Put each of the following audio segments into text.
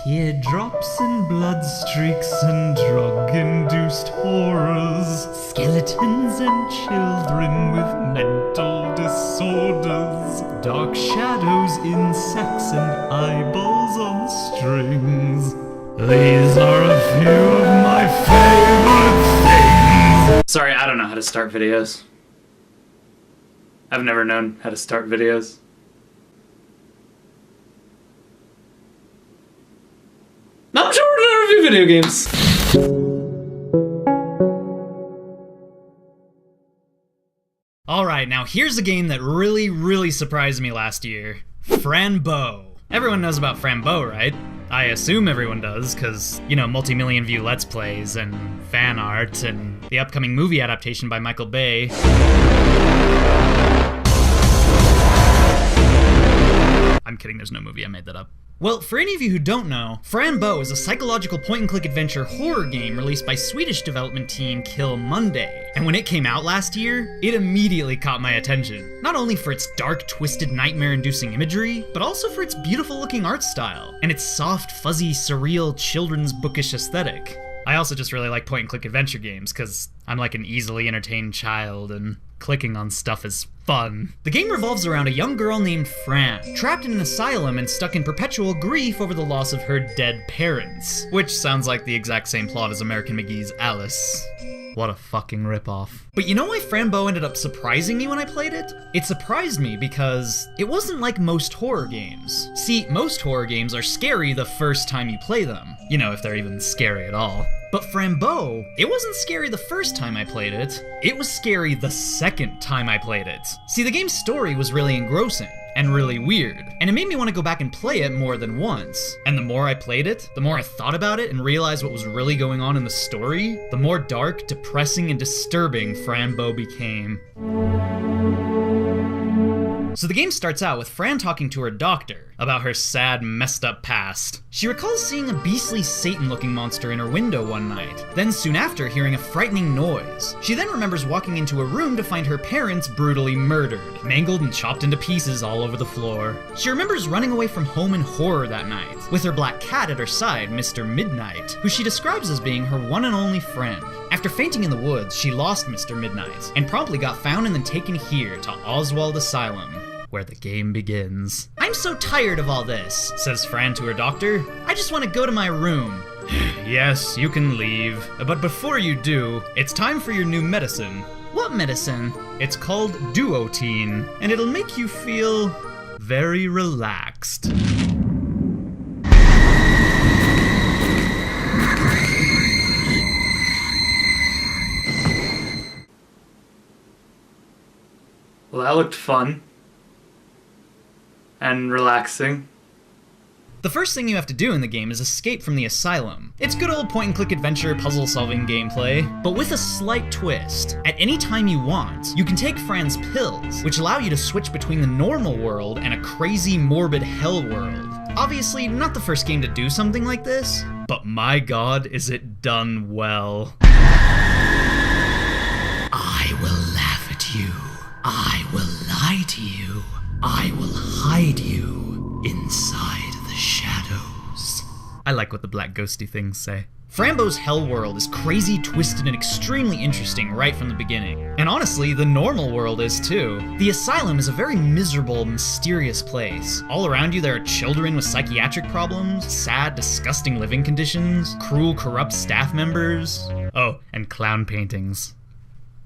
Teardrops and blood streaks and drug-induced horrors, skeletons and children with mental disorders, dark shadows, insects and eyeballs on strings. These are a few of my favorite things. Sorry, I don't know how to start videos. I've never known how to start videos. I'm sure we're gonna review video games. Alright, now here's a game that really surprised me last year. Fran. Everyone knows about Fran, right? I assume everyone does, cause, you know, multi-million view Let's Plays and fan art and the upcoming movie adaptation by Michael Bay. I'm kidding, there's no movie, I made that up. Well, for any of you who don't know, Fran is a psychological point-and-click adventure horror game released by Swedish development team Kill Monday. And when it came out last year, it immediately caught my attention. Not only for its dark, twisted, nightmare-inducing imagery, but also for its beautiful-looking art style, and its soft, fuzzy, surreal, children's bookish aesthetic. I also just really like point-and-click adventure games, because I'm like an easily entertained child, and clicking on stuff is fun. The game revolves around a young girl named Fran, trapped in an asylum and stuck in perpetual grief over the loss of her dead parents. Which sounds like the exact same plot as American McGee's Alice. What a fucking ripoff. But you know why Fran ended up surprising me when I played it? It surprised me because it wasn't like most horror games. See, most horror games are scary the first time you play them. You know, if they're even scary at all. But Fran, it wasn't scary the first time I played it. It was scary the second time I played it. See, the game's story was really engrossing and really weird, and it made me want to go back and play it more than once. And the more I played it, the more I thought about it and realized what was really going on in the story, the more dark, depressing, and disturbing Fran became. So the game starts out with Fran talking to her doctor about her sad, messed up past. She recalls seeing a beastly Satan-looking monster in her window one night, then soon after hearing a frightening noise. She then remembers walking into a room to find her parents brutally murdered, mangled and chopped into pieces all over the floor. She remembers running away from home in horror that night, with her black cat at her side, Mr. Midnight, who she describes as being her one and only friend. After fainting in the woods, she lost Mr. Midnight, and promptly got found and then taken here to Oswald Asylum, where the game begins. "I'm so tired of all this," says Fran to her doctor. "I just want to go to my room." "Yes, you can leave. But before you do, it's time for your new medicine." "What medicine?" "It's called Duotine, and it'll make you feel very relaxed." Well, that looked fun. And relaxing. The first thing you have to do in the game is escape from the asylum. It's good old point-and-click adventure, puzzle-solving gameplay, but with a slight twist. At any time you want, you can take Fran's pills, which allow you to switch between the normal world and a crazy, morbid hell world. Obviously, not the first game to do something like this, but my god, is it done well. I will laugh at you. I will lie to you. I will hide you inside the shadows. I like what the black ghosty things say. Frambo's hell world is crazy, twisted, and extremely interesting right from the beginning. And honestly, the normal world is too. The asylum is a very miserable, mysterious place. All around you there are children with psychiatric problems, sad, disgusting living conditions, cruel, corrupt staff members. Oh, and clown paintings.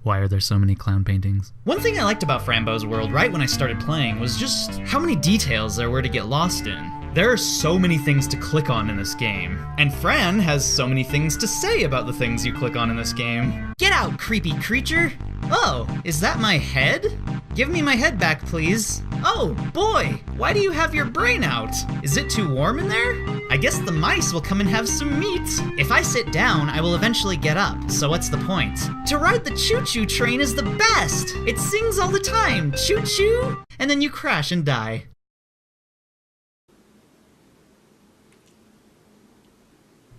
Why are there so many clown paintings? One thing I liked about Frambo's world right when I started playing was just how many details there were to get lost in. There are so many things to click on in this game, and Fran has so many things to say about the things you click on in this game. "Get out, creepy creature!" "Oh, is that my head? Give me my head back, please." "Oh, boy, why do you have your brain out? Is it too warm in there? I guess the mice will come and have some meat. If I sit down, I will eventually get up, so what's the point? To ride the choo-choo train is the best! It sings all the time, choo-choo! And then you crash and die."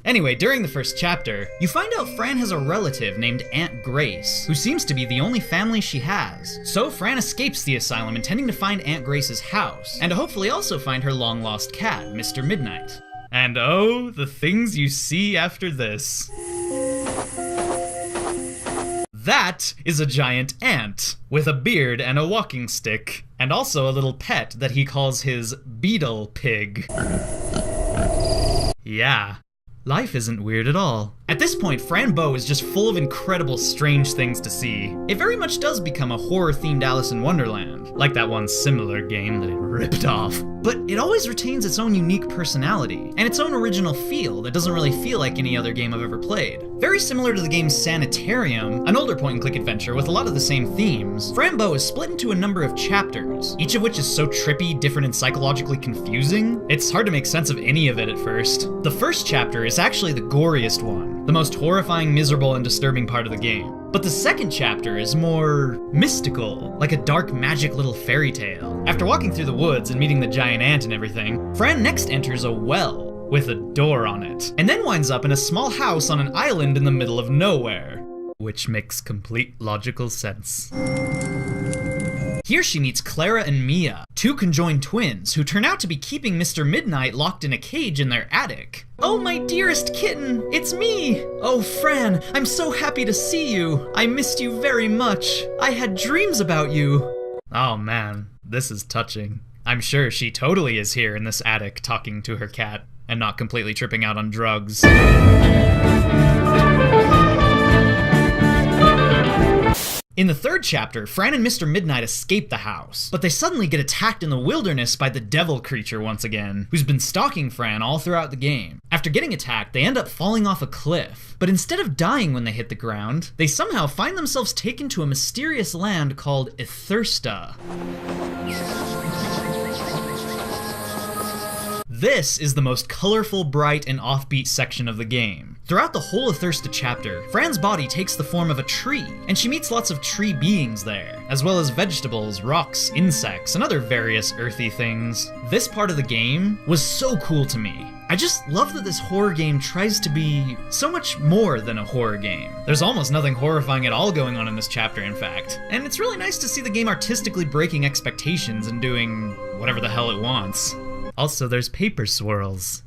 Anyway, during the first chapter, you find out Fran has a relative named Aunt Grace, who seems to be the only family she has. So Fran escapes the asylum intending to find Aunt Grace's house, and to hopefully also find her long-lost cat, Mr. Midnight. And oh, the things you see after this. That is a giant ant with a beard and a walking stick, and also a little pet that he calls his beetle pig. Yeah, life isn't weird at all. At this point, Fran Bow is just full of incredible, strange things to see. It very much does become a horror-themed Alice in Wonderland, like that one similar game that it ripped off. But it always retains its own unique personality, and its own original feel that doesn't really feel like any other game I've ever played. Very similar to the game Sanitarium, an older point-and-click adventure with a lot of the same themes, Fran Bow is split into a number of chapters, each of which is so trippy, different, and psychologically confusing, it's hard to make sense of any of it at first. The first chapter is actually the goriest one, the most horrifying, miserable, and disturbing part of the game. But the second chapter is more mystical, like a dark magic little fairy tale. After walking through the woods and meeting the giant ant and everything, Fran next enters a well with a door on it, and then winds up in a small house on an island in the middle of nowhere. Which makes complete logical sense. Here she meets Clara and Mia, two conjoined twins who turn out to be keeping Mr. Midnight locked in a cage in their attic. Oh, my dearest kitten, it's me! Oh, Fran, I'm so happy to see you. I missed you very much. I had dreams about you. Oh man, this is touching. I'm sure she totally is here in this attic talking to her cat and not completely tripping out on drugs. In the third chapter, Fran and Mr. Midnight escape the house, but they suddenly get attacked in the wilderness by the devil creature once again, who's been stalking Fran all throughout the game. After getting attacked, they end up falling off a cliff, but instead of dying when they hit the ground, they somehow find themselves taken to a mysterious land called Ithursta. This is the most colorful, bright, and offbeat section of the game. Throughout the whole Ithursta chapter, Fran's body takes the form of a tree, and she meets lots of tree beings there, as well as vegetables, rocks, insects, and other various earthy things. This part of the game was so cool to me. I just love that this horror game tries to be so much more than a horror game. There's almost nothing horrifying at all going on in this chapter, in fact. And it's really nice to see the game artistically breaking expectations and doing whatever the hell it wants. Also, there's paper swirls.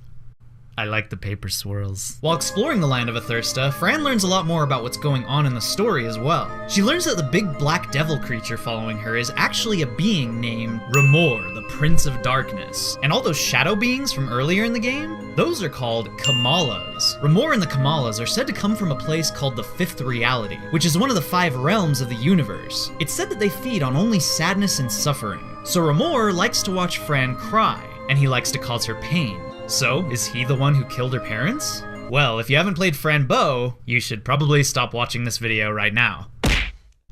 I like the paper swirls. While exploring the land of Ithursta, Fran learns a lot more about what's going on in the story as well. She learns that the big black devil creature following her is actually a being named Remor, the Prince of Darkness. And all those shadow beings from earlier in the game, those are called Kamalas. Remor and the Kamalas are said to come from a place called the Fifth Reality, which is one of the 5 realms of the universe. It's said that they feed on only sadness and suffering. So Remor likes to watch Fran cry, and he likes to cause her pain. So, is he the one who killed her parents? Well, if you haven't played Fran Bow, you should probably stop watching this video right now.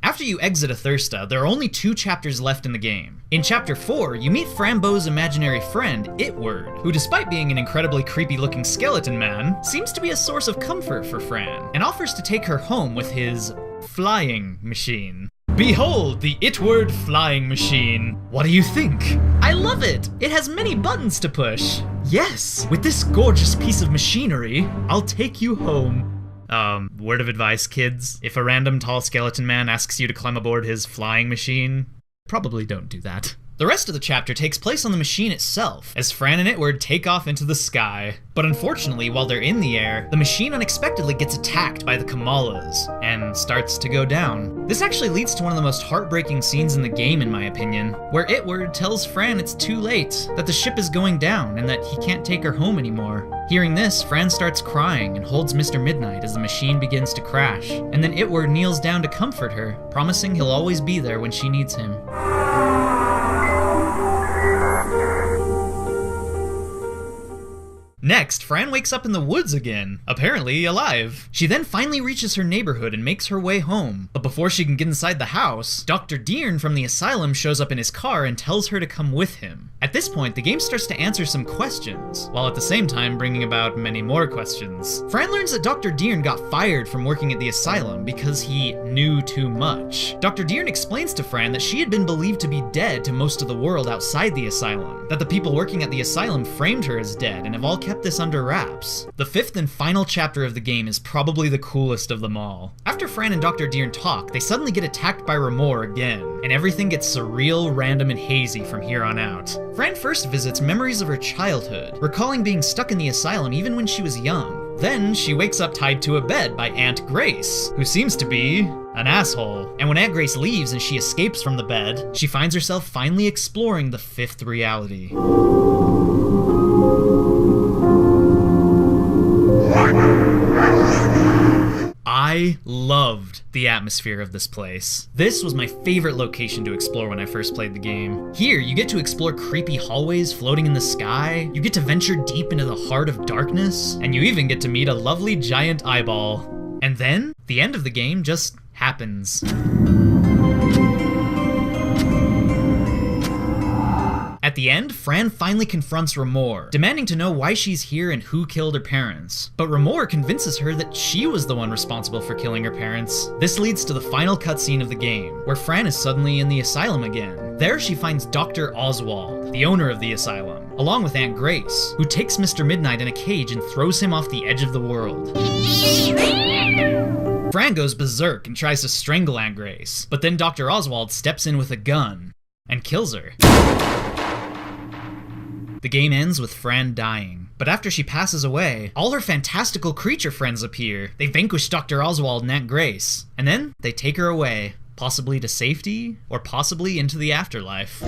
After you exit Ithursta, there are only 2 chapters left in the game. In chapter 4, you meet Fran Bow's imaginary friend, Itward, who despite being an incredibly creepy looking skeleton man, seems to be a source of comfort for Fran, and offers to take her home with his flying machine. Behold, the Itward flying machine. What do you think? I love it! It has many buttons to push. Yes, with this gorgeous piece of machinery, I'll take you home. Word of advice, kids. If a random tall skeleton man asks you to climb aboard his flying machine, probably don't do that. The rest of the chapter takes place on the machine itself, as Fran and Itward take off into the sky. But unfortunately, while they're in the air, the machine unexpectedly gets attacked by the Kamalas, and starts to go down. This actually leads to one of the most heartbreaking scenes in the game, in my opinion, where Itward tells Fran it's too late, that the ship is going down, and that he can't take her home anymore. Hearing this, Fran starts crying and holds Mr. Midnight as the machine begins to crash, and then Itward kneels down to comfort her, promising he'll always be there when she needs him. Next, Fran wakes up in the woods again, apparently alive. She then finally reaches her neighborhood and makes her way home. But before she can get inside the house, Dr. Deern from the asylum shows up in his car and tells her to come with him. At this point, the game starts to answer some questions, while at the same time bringing about many more questions. Fran learns that Dr. Deern got fired from working at the asylum because he knew too much. Dr. Deern explains to Fran that she had been believed to be dead to most of the world outside the asylum, that the people working at the asylum framed her as dead and have all kept kept this under wraps. The fifth and final chapter of the game is probably the coolest of them all. After Fran and Dr. Deern talk, they suddenly get attacked by Remor again, and everything gets surreal, random, and hazy from here on out. Fran first visits memories of her childhood, recalling being stuck in the asylum even when she was young. Then she wakes up tied to a bed by Aunt Grace, who seems to be an asshole. And when Aunt Grace leaves and she escapes from the bed, she finds herself finally exploring the fifth reality. I loved the atmosphere of this place. This was my favorite location to explore when I first played the game. Here, you get to explore creepy hallways floating in the sky, you get to venture deep into the heart of darkness, and you even get to meet a lovely giant eyeball. And then, the end of the game just happens. At the end, Fran finally confronts Remor, demanding to know why she's here and who killed her parents. But Remor convinces her that she was the one responsible for killing her parents. This leads to the final cutscene of the game, where Fran is suddenly in the asylum again. There she finds Dr. Oswald, the owner of the asylum, along with Aunt Grace, who takes Mr. Midnight in a cage and throws him off the edge of the world. Fran goes berserk and tries to strangle Aunt Grace, but then Dr. Oswald steps in with a gun and kills her. The game ends with Fran dying, but after she passes away, all her fantastical creature friends appear. They vanquish Dr. Oswald and Aunt Grace, and then they take her away, possibly to safety, or possibly into the afterlife.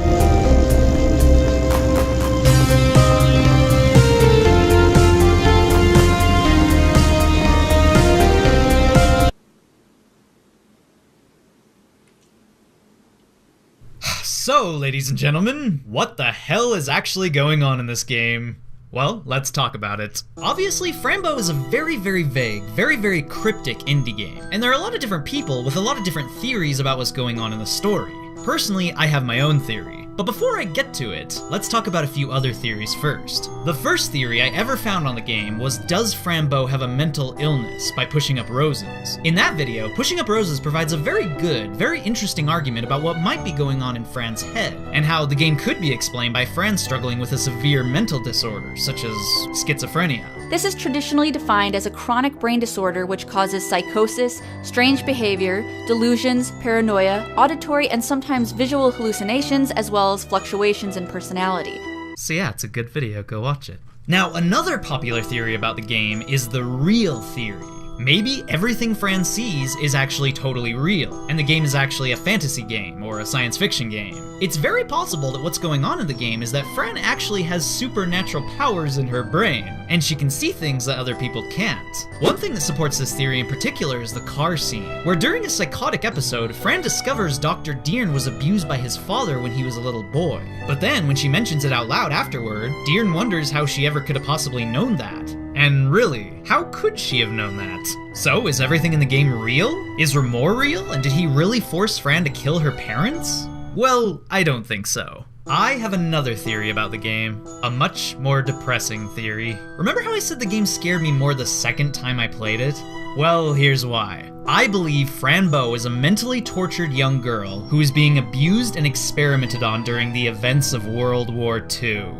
So, ladies and gentlemen, what the hell is actually going on in this game? Well, let's talk about it. Obviously, Fran Bow is a very vague, very cryptic indie game, and there are a lot of different people with a lot of different theories about what's going on in the story. Personally, I have my own theory. But before I get to it, let's talk about a few other theories first. The first theory I ever found on the game was, does Fran Bow have a mental illness by pushing up roses? In that video, pushing up roses provides a very good, very interesting argument about what might be going on in Fran's head, and how the game could be explained by Fran struggling with a severe mental disorder, such as schizophrenia. This is traditionally defined as a chronic brain disorder which causes psychosis, strange behavior, delusions, paranoia, auditory and sometimes visual hallucinations, as well as fluctuations in personality. So yeah, it's a good video, go watch it. Now, another popular theory about the game is the real theory. Maybe everything Fran sees is actually totally real, and the game is actually a fantasy game or a science fiction game. It's very possible that what's going on in the game is that Fran actually has supernatural powers in her brain, and she can see things that other people can't. One thing that supports this theory in particular is the car scene, where during a psychotic episode, Fran discovers Dr. Deern was abused by his father when he was a little boy. But then, when she mentions it out loud afterward, Deern wonders how she ever could have possibly known that. And really, how could she have known that? So, is everything in the game real? Is Remor real? And did he really force Fran to kill her parents? Well, I don't think so. I have another theory about the game, a much more depressing theory. Remember how I said the game scared me more the second time I played it? Well, here's why. I believe Fran Bow is a mentally tortured young girl who is being abused and experimented on during the events of World War II.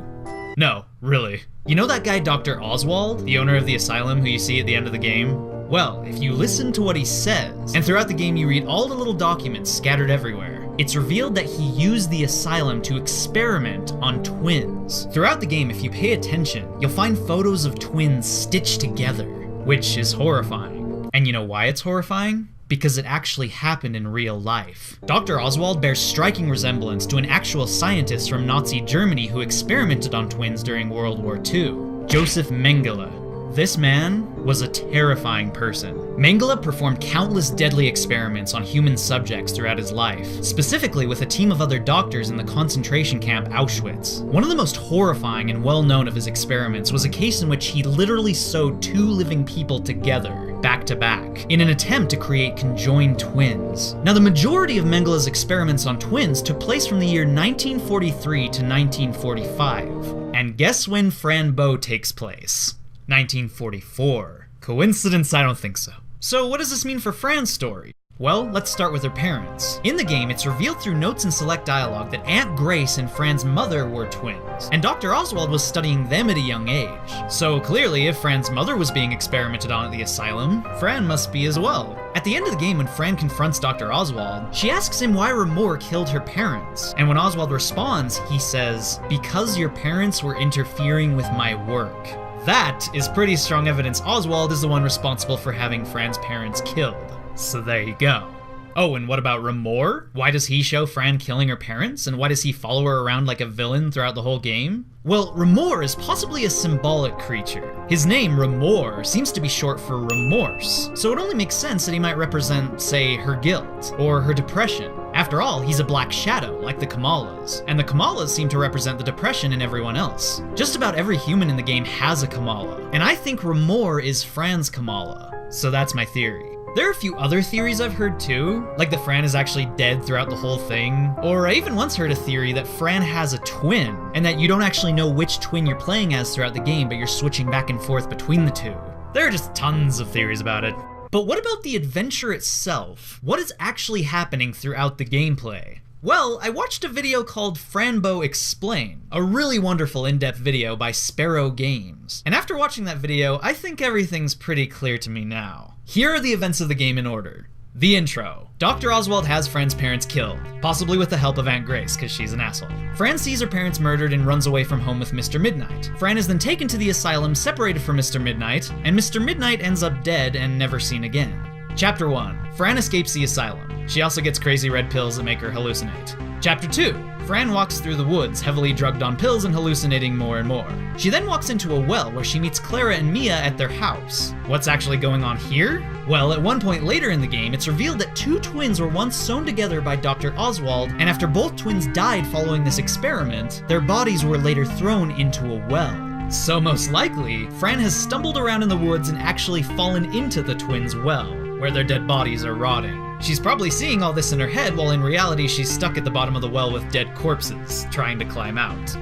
No, really. You know that guy Dr. Oswald, the owner of the asylum who you see at the end of the game? Well, if you listen to what he says, and throughout the game you read all the little documents scattered everywhere, it's revealed that he used the asylum to experiment on twins. Throughout the game, if you pay attention, you'll find photos of twins stitched together, which is horrifying. And you know why it's horrifying? Because it actually happened in real life. Dr. Oswald bears striking resemblance to an actual scientist from Nazi Germany who experimented on twins during World War II, Joseph Mengele. This man was a terrifying person. Mengele performed countless deadly experiments on human subjects throughout his life, specifically with a team of other doctors in the concentration camp Auschwitz. One of the most horrifying and well-known of his experiments was a case in which he literally sewed two living people together, back to back, in an attempt to create conjoined twins. Now, the majority of Mengele's experiments on twins took place from the year 1943 to 1945. And guess when Fran Bow takes place? 1944. Coincidence? I don't think so. So what does this mean for Fran's story? Well, let's start with her parents. In the game, it's revealed through notes and select dialogue that Aunt Grace and Fran's mother were twins, and Dr. Oswald was studying them at a young age. So clearly, if Fran's mother was being experimented on at the asylum, Fran must be as well. At the end of the game, when Fran confronts Dr. Oswald, she asks him why Remor killed her parents, and when Oswald responds, he says, "Because your parents were interfering with my work." That is pretty strong evidence Oswald is the one responsible for having Fran's parents killed. So there you go. Oh, and what about Remor? Why does he show Fran killing her parents, and why does he follow her around like a villain throughout the whole game? Well, Remor is possibly a symbolic creature. His name, Remor, seems to be short for remorse, so it only makes sense that he might represent, say, her guilt, or her depression. After all, he's a black shadow, like the Kamalas, and the Kamalas seem to represent the depression in everyone else. Just about every human in the game has a Kamala, and I think Remor is Fran's Kamala, so that's my theory. There are a few other theories I've heard too, like that Fran is actually dead throughout the whole thing, or I even once heard a theory that Fran has a twin, and that you don't actually know which twin you're playing as throughout the game, but you're switching back and forth between the two. There are just tons of theories about it. But what about the adventure itself? What is actually happening throughout the gameplay? Well, I watched a video called Franbo Explain, a really wonderful in-depth video by Sparrow Games. And after watching that video, I think everything's pretty clear to me now. Here are the events of the game in order. The intro. Dr. Oswald has Fran's parents killed, possibly with the help of Aunt Grace, because she's an asshole. Fran sees her parents murdered and runs away from home with Mr. Midnight. Fran is then taken to the asylum, separated from Mr. Midnight, and Mr. Midnight ends up dead and never seen again. Chapter 1. Fran escapes the asylum. She also gets crazy red pills that make her hallucinate. Chapter 2. Fran walks through the woods, heavily drugged on pills and hallucinating more and more. She then walks into a well where she meets Clara and Mia at their house. What's actually going on here? Well, at one point later in the game, it's revealed that two twins were once sewn together by Dr. Oswald, and after both twins died following this experiment, their bodies were later thrown into a well. So most likely, Fran has stumbled around in the woods and actually fallen into the twins' well, where their dead bodies are rotting. She's probably seeing all this in her head, while in reality she's stuck at the bottom of the well with dead corpses, trying to climb out.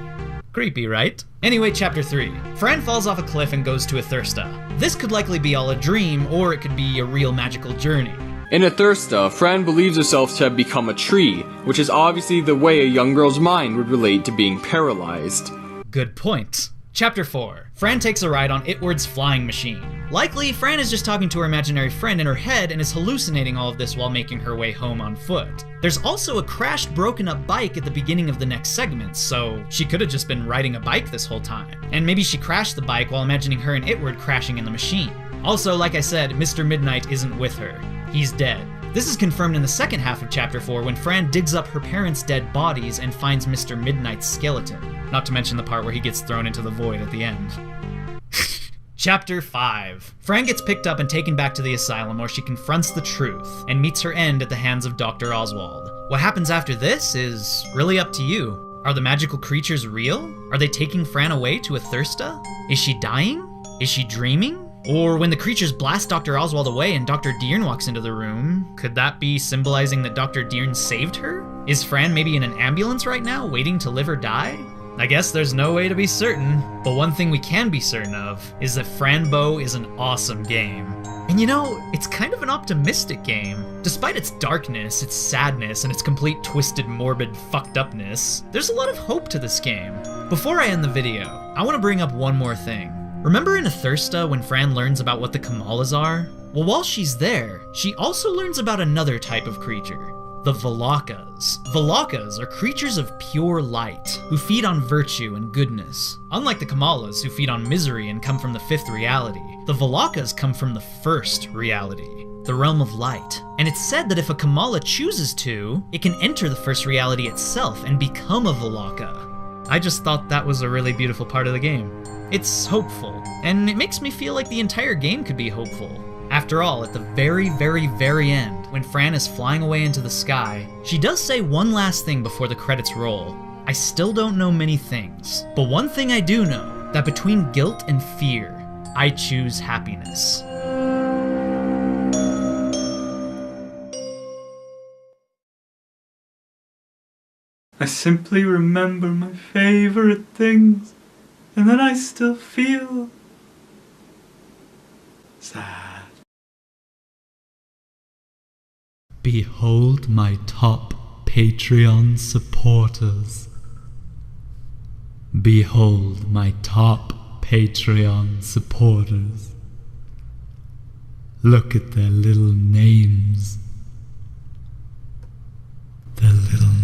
Creepy, right? Anyway, chapter 3. Fran falls off a cliff and goes to a Thirsta. This could likely be all a dream, or it could be a real magical journey. In a Thirsta, Fran believes herself to have become a tree, which is obviously the way a young girl's mind would relate to being paralyzed. Good point. Chapter 4. Fran takes a ride on Itward's flying machine. Likely, Fran is just talking to her imaginary friend in her head and is hallucinating all of this while making her way home on foot. There's also a crashed, broken up bike at the beginning of the next segment, so she could have just been riding a bike this whole time. And maybe she crashed the bike while imagining her and Itward crashing in the machine. Also, like I said, Mr. Midnight isn't with her. He's dead. This is confirmed in the second half of Chapter 4 when Fran digs up her parents' dead bodies and finds Mr. Midnight's skeleton. Not to mention the part where he gets thrown into the void at the end. Chapter 5. Fran gets picked up and taken back to the asylum where she confronts the truth and meets her end at the hands of Dr. Oswald. What happens after this is really up to you. Are the magical creatures real? Are they taking Fran away to a Thirsta? Is she dying? Is she dreaming? Or when the creatures blast Dr. Oswald away and Dr. Deern walks into the room, could that be symbolizing that Dr. Deern saved her? Is Fran maybe in an ambulance right now, waiting to live or die? I guess there's no way to be certain, but one thing we can be certain of is that Franbo is an awesome game. And you know, it's kind of an optimistic game. Despite its darkness, its sadness, and its complete twisted, morbid fucked upness, there's a lot of hope to this game. Before I end the video, I want to bring up one more thing. Remember in a Thirsta when Fran learns about what the Kamalas are? Well, while she's there, she also learns about another type of creature. The Valakas. Valakas are creatures of pure light, who feed on virtue and goodness. Unlike the Kamalas, who feed on misery and come from the fifth reality, the Valakas come from the first reality, the realm of light. And it's said that if a Kamala chooses to, it can enter the first reality itself and become a Valaka. I just thought that was a really beautiful part of the game. It's hopeful, and it makes me feel like the entire game could be hopeful. After all, at the very, very, very end, when Fran is flying away into the sky, she does say one last thing before the credits roll. I still don't know many things, but one thing I do know, that between guilt and fear, I choose happiness. I simply remember my favorite things, and then I still feel sad. Behold my top Patreon supporters. Behold my top Patreon supporters. Look at their little names. Their little